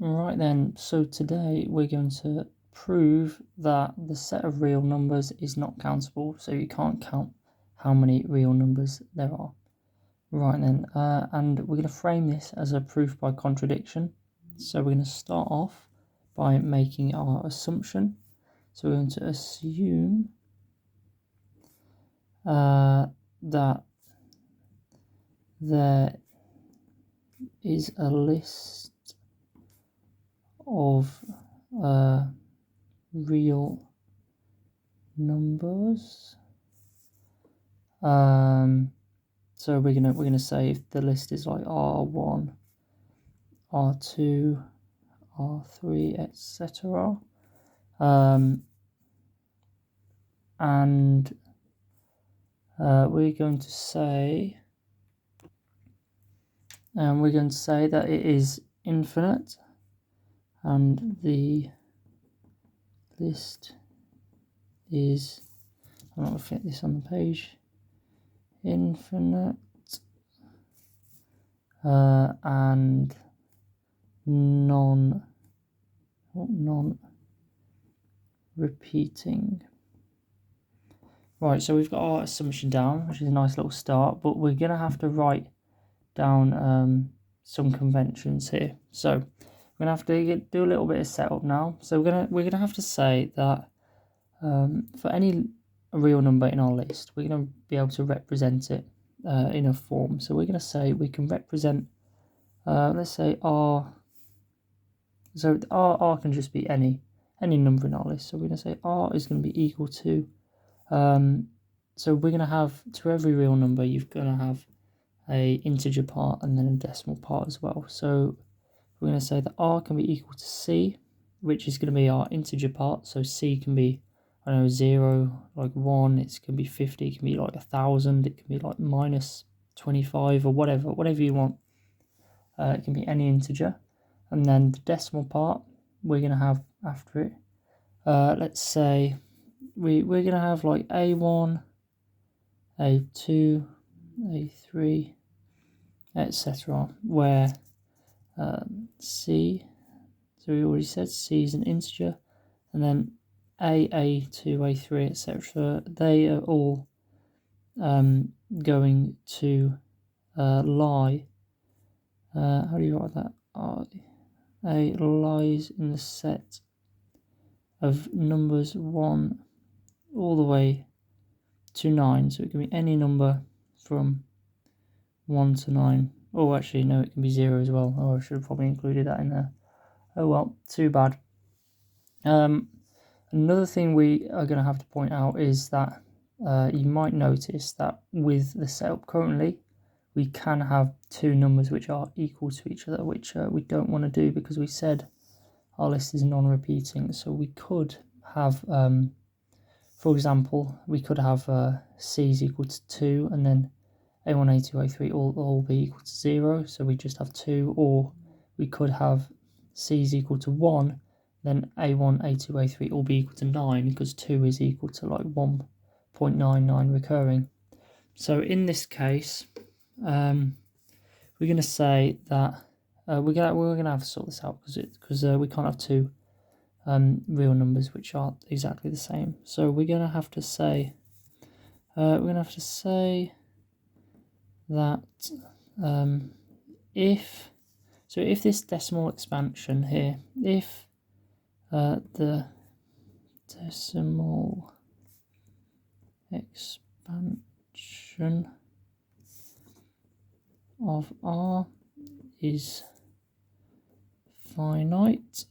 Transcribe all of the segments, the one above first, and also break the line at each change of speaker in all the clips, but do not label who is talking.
Right then, so today we're going to prove that the set of real numbers is not countable, so you can't count how many real numbers there are. Right then, and we're going to frame this as a proof by contradiction. So we're going to start off by making our assumption. So we're going to assume that there is a list of real numbers. So we're gonna say if the list is like R1, R2, R3, etc. And we're going to say that it is infinite, and the list is, I'm not going to fit this on the page, infinite and non-repeating. Right, so we've got our assumption down, which is a nice little start, but we're going to have to write down some conventions here. So we're going to have to do a little bit of setup now. So we're gonna have to say that for any real number in our list, we're going to be able to represent it in a form. So we're going to say we can represent, let's say R. So R can just be any number in our list. So we're going to say R is going to be equal to. So we're going to have, to every real number, you're going to have a integer part and then a decimal part as well. So we're going to say that R can be equal to C, which is going to be our integer part. So C can be, I don't know, 0, like 1, it can be 50, it can be like 1,000, it can be like minus 25 or whatever you want. It can be any integer. And then the decimal part we're going to have after it. Let's say we're going to have like A1, A2, A3, etc. Where C, so we already said C is an integer, and then A2, A3, etc. They are all going to lie. How do you write that? A lies in the set of numbers 1 all the way to 9. So it can be any number from 1 to 9. Oh, actually, no, it can be 0 as well. Oh, I should have probably included that in there. Oh well, too bad. Another thing we are going to have to point out is that you might notice that with the setup currently, we can have two numbers which are equal to each other, which we don't want to do because we said our list is non-repeating. So we could have, for example, we could have C is equal to 2 and then A1, A2, A3 all be equal to 0. So we just have 2, or we could have C is equal to 1, then A1, A2, A3 all be equal to 9 because 2 is equal to like 1.99 recurring. So in this case, we're going to say that we're going to have to sort this out because we can't have two real numbers which are exactly the same. So we're going to have to say that if this decimal expansion here, if the decimal expansion of R is finite,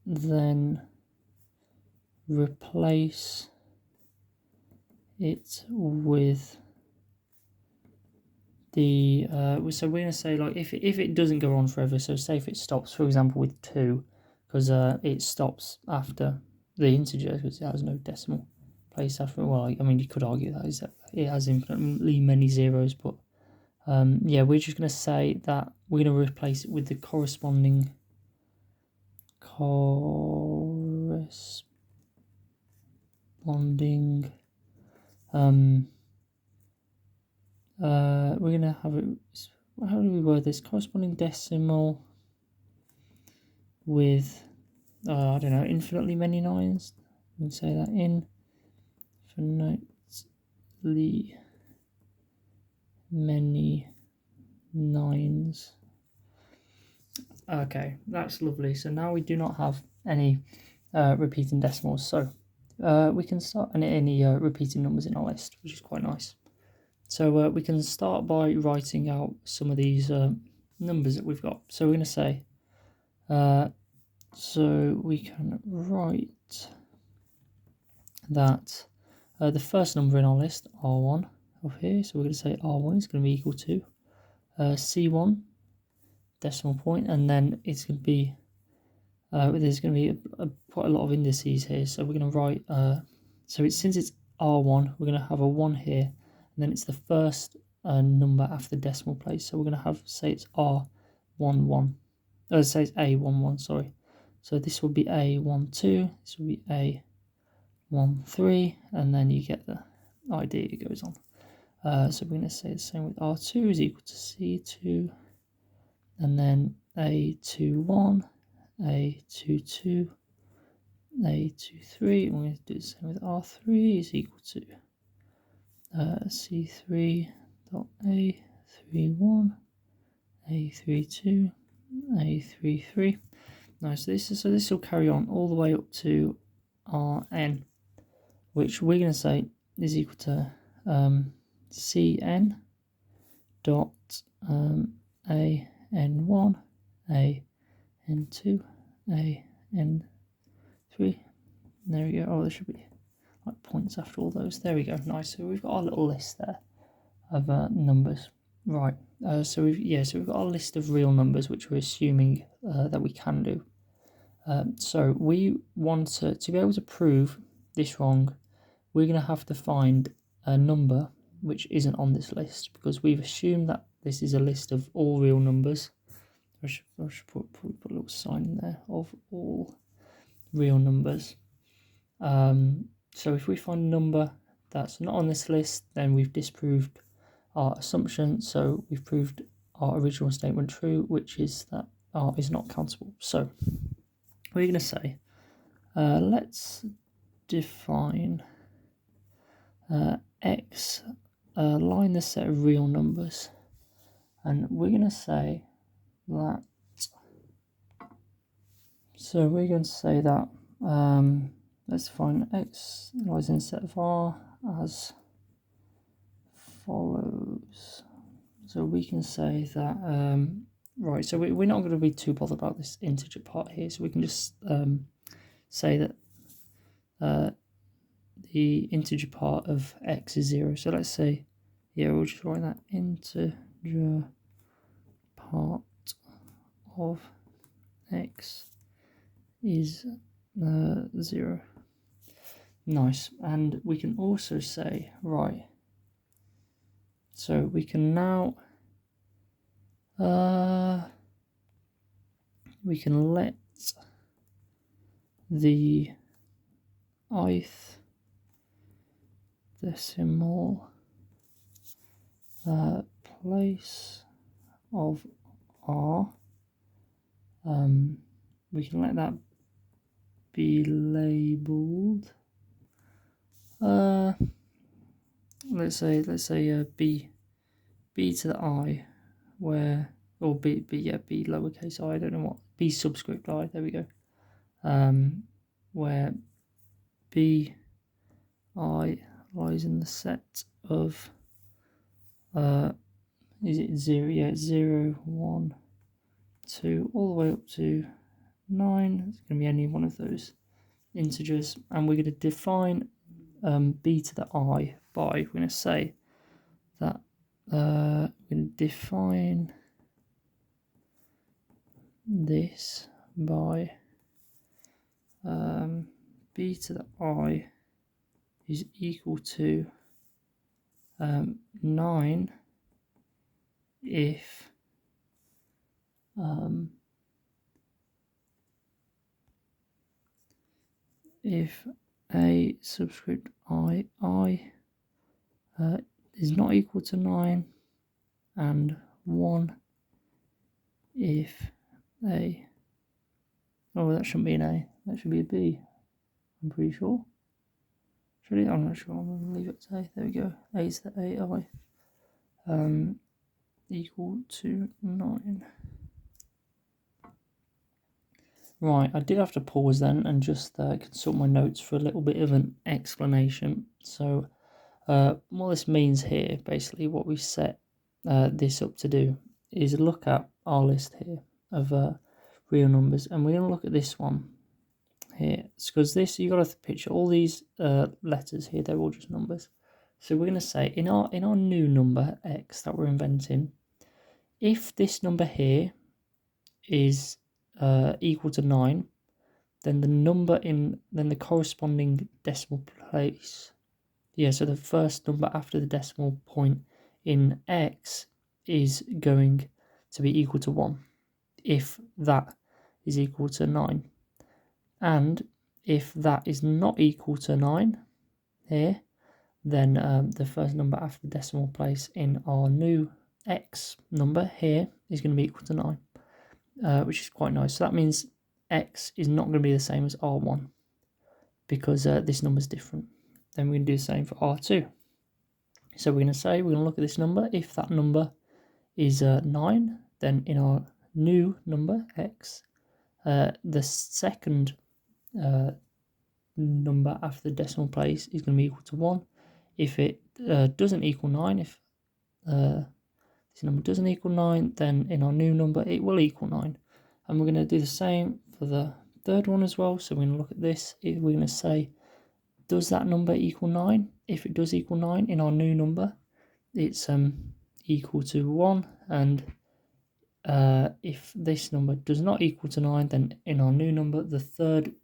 then replace it with the so we're going to say, like, if it doesn't go on forever, so say if it stops, for example, with 2, because it stops after the integer because it has no decimal place after it. Well, I mean, you could argue that it has infinitely many zeros, but yeah, we're just going to say that we're going to replace it with the corresponding we're going to have it how do we word this? Corresponding decimal with, I don't know, infinitely many nines. We can say that infinitely many nines. Okay, that's lovely. So now we do not have any repeating decimals. So we can start any repeating numbers in our list, which is quite nice. So we can start by writing out some of these numbers that we've got. So we're going to say, so we can write that the first number in our list, R1, of here. So we're going to say R1 is going to be equal to C1 decimal point, and then it's going to be there's going to be quite a lot of indices here. So we're going to write since it's R1, we're going to have a 1 here, and then it's the first number after the decimal place. So we're going to have, say it's R11, say it's A11, sorry. So this will be A12, this will be A13, and then you get the idea, it goes on. So we're going to say the same with R2 is equal to C2, and then A21, A22, A23, and we're going to do the same with R3 is equal to C3 dot A31, A32, A33. Nice. So this will carry on all the way up to Rn, which we're going to say is equal to Cn dot AN1, AN2, AN3. There we go. Oh, there should be like points after all those. There we go. Nice. So we've got our little list there of numbers. Right. So we've got our list of real numbers, which we're assuming that we can do. So we want to be able to prove this wrong. We're going to have to find a number which isn't on this list, because we've assumed that this is a list of all real numbers. I should put a little sign in there of all real numbers. So if we find a number that's not on this list, then we've disproved our assumption. So we've proved our original statement true, which is that R is not countable. So we're going to say, let's define X, line the set of real numbers, and we're going to say that. So we're going to say that let's define X lies in a set of R as follows. So we can say that right. So we're not going to be too bothered about this integer part here. So we can just say that the integer part of X is 0. So let's say, we'll just write that integer part of X is 0. Nice. And we can also say, right, so we can now we can let the ith decimal place of R, we can let that be labeled let's say b to the I, where, or b lowercase I don't know what, b subscript I, there we go, where b I lies in the set of is it 0? Yeah, 0, 1, 2, all the way up to 9. It's going to be any one of those integers, and we're going to define b to the I by, we're going to say that we're going to define this by b to the I is equal to 9 if a subscript I is not equal to 9 and 1 if A. Oh, that shouldn't be an A. That should be a B. I'm pretty sure. Should it? I'm not sure. I'm going to leave it to A. There we go. A is the AI. Equal to 9. Right, I did have to pause then and just consult my notes for a little bit of an explanation. So what this means here, basically what we set this up to do, is look at our list here of real numbers, and we're going to look at this one here, because this, you got to picture all these letters here, they're all just numbers. So we're going to say in our new number x that we're inventing, if this number here is equal to 9, then the corresponding decimal place, so the first number after the decimal point in x is going to be equal to 1 if that is equal to 9. And if that is not equal to 9 here, then the first number after the decimal place in our new x number here is going to be equal to 9, which is quite nice. So that means x is not going to be the same as R1 because this number is different. Then we're going to do the same for R2. So we're going to look at this number. If that number is 9, then in our new number x, the second number after the decimal place is going to be equal to 1. If it doesn't equal 9, if this number doesn't equal 9, then in our new number it will equal 9. And we're going to do the same for the third one as well. So we're going to look at this. We're going to say, does that number equal 9? If it does equal 9 in our new number, it's equal to 1. And if this number does not equal to 9, then in our new number, the third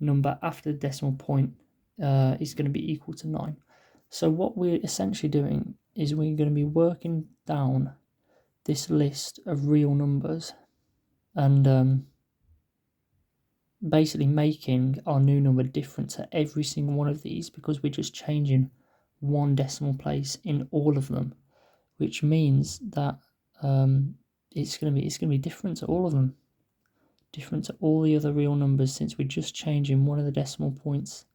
number after the decimal point is going to be equal to 9. So what we're essentially doing is we're going to be working down this list of real numbers and basically making our new number different to every single one of these, because we're just changing one decimal place in all of them, which means that it's going to be different to all of them, different to all the other real numbers, since we're just changing one of the decimal points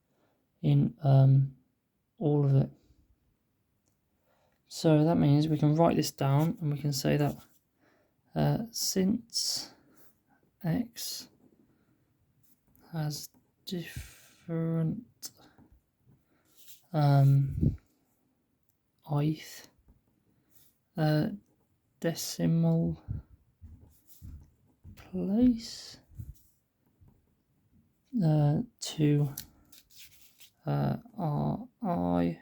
in all of it. So that means we can write this down and we can say that since x has different ith decimal place to ri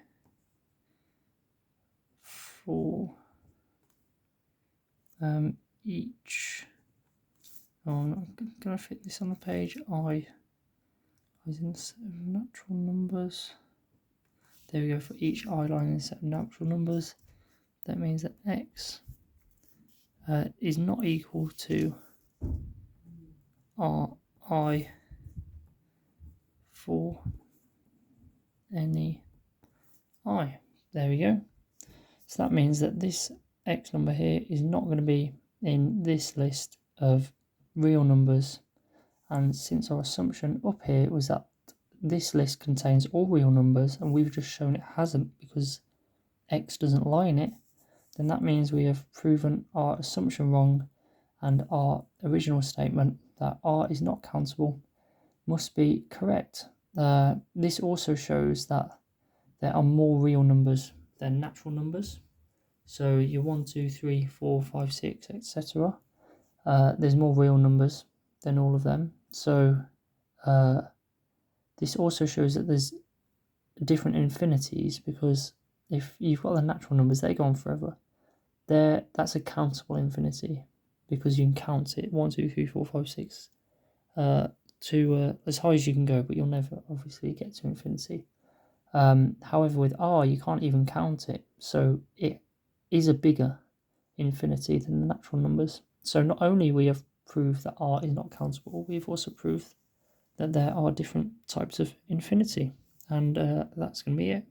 for each. Oh, I'm not going to fit this on the page. I is in a set of natural numbers. There we go, for each I line in a set of natural numbers. That means that x is not equal to ri for any I. There we go. So that means that this x number here is not going to be in this list of real numbers. And since our assumption up here was that this list contains all real numbers, and we've just shown it hasn't because x doesn't lie in it, then that means we have proven our assumption wrong, and our original statement that r is not countable must be correct. This also shows that there are more real numbers than natural numbers. So your 1, 2, 3, 4, 5, 6, etc. There's more real numbers than all of them. So this also shows that there's different infinities, because if you've got the natural numbers, they go on forever. That's a countable infinity, because you can count it 1, 2, 3, 4, 5, 6 to as high as you can go, but you'll never obviously get to infinity. However, with r, you can't even count it, so it is a bigger infinity than the natural numbers. So not only we have proved that r is not countable, we've also proved that there are different types of infinity. And that's going to be it.